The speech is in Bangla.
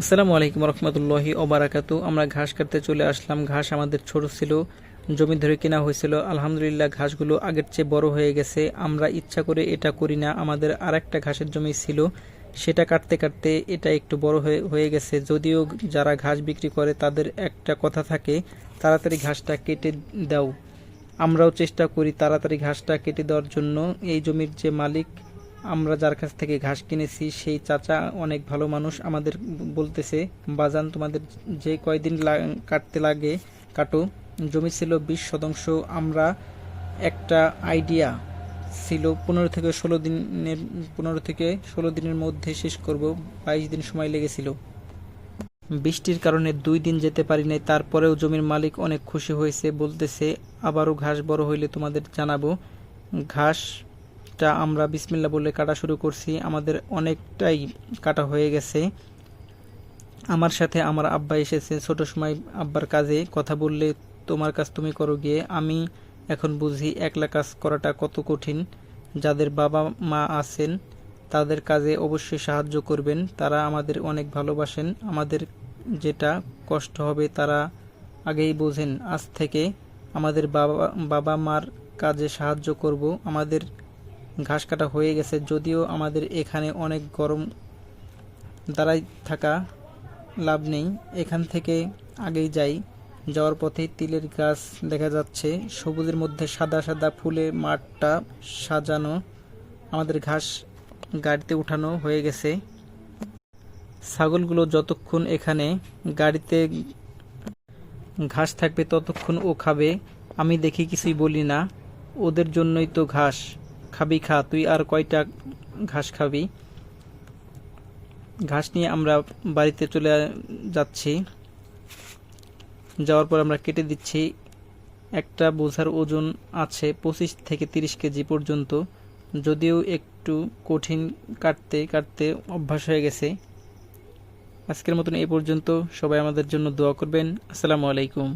আসসালামু আলাইকুম রহমতুল্লাহি ওবারাকাতু। আমরা ঘাস কাটতে চলে আসলাম। ঘাস আমাদের ছোট ছিল, জমি ধরে কেনা হয়েছিল। আলহামদুলিল্লাহ ঘাসগুলো আগের চেয়ে বড় হয়ে গেছে। আমরা ইচ্ছা করে এটা করি না, আমাদের আরেকটা ঘাসের জমি ছিল, সেটা কাটতে কাটতে এটা একটু বড় হয়ে গেছে। যদিও যারা ঘাস বিক্রি করে তাদের একটা কথা থাকে, তাড়াতাড়ি ঘাসটা কেটে দাও। আমরাও চেষ্টা করি তাড়াতাড়ি ঘাসটা কেটে দেওয়ার জন্য। এই জমির যে মালিক, আমরা যার কাছ থেকে ঘাস কিনেছি, সেই চাচা অনেক ভালো মানুষ। আমাদের বলতেছে, বাজান তোমাদের যে কয়দিন কাটতে লাগে কাটো। জমি ছিল 20 শতাংশ। আমরা একটা আইডিয়া ছিল 15 থেকে 16 দিনের মধ্যে শেষ করব। 22 দিন সময় লেগেছিল। বৃষ্টির কারণে 2 দিন যেতে পারি নাই। তারপরেও জমির মালিক অনেক খুশি হয়েছে, বলতেছে আবারও ঘাস বড় হইলে তোমাদের জানাবো। ঘাসটা আমরা বিসমিল্লাহ বলে কাটা শুরু করছি। আমাদের অনেকটাই কাটা হয়ে গেছে। আমার সাথে আমার আব্বা এসেছে। ছোট সময় আব্বার কাজে কথা বললে তোমার কাজ তুমি করো গিয়ে। আমি এখন বুঝি একলা কাজ করাটা কত কঠিন। যাদের বাবা মা আছেন তাদের কাজে অবশ্যই সাহায্য করবেন। তারা আমাদের অনেক ভালোবাসেন। আমাদের যেটা কষ্ট হবে তারা আগেই বোঝেন। আজ থেকে আমাদের বাবা মার কাজে সাহায্য করব। আমাদের ঘাস কাটা হয়ে গেছে, যদিও আমাদের এখানে অনেক গরম, দাঁড়ায় থাকা লাভ নেই। এখান থেকে আগেই যাই। যাওয়ার পথে তিলের গাছ দেখা যাচ্ছে, সবুজের মধ্যে সাদা সাদা ফুলে মাঠটা সাজানো। আমাদের ঘাস গাড়িতে উঠানো হয়ে গেছে। ছাগলগুলো যতক্ষণ এখানে গাড়িতে ঘাস থাকবে ততক্ষণ ও খাবে। আমি দেখি কিছুই বলি না, ওদের জন্যই তো ঘাস। খাবি খা, তুই আর কয়টা ঘাস খাবি। ঘাস নিয়ে আমরা বাড়িতে চলে যাচ্ছি। যাওয়ার পর আমরা কেটে দিচ্ছি। একটা বোঝার ওজন আছে 25 থেকে 30 কেজি পর্যন্ত। যদিও একটু কঠিন, কাটতে কাটতে অভ্যাস হয়ে গেছে। আজকের মতন এই পর্যন্ত। সবাই আমাদের জন্য দোয়া করবেন। আসসালামু আলাইকুম।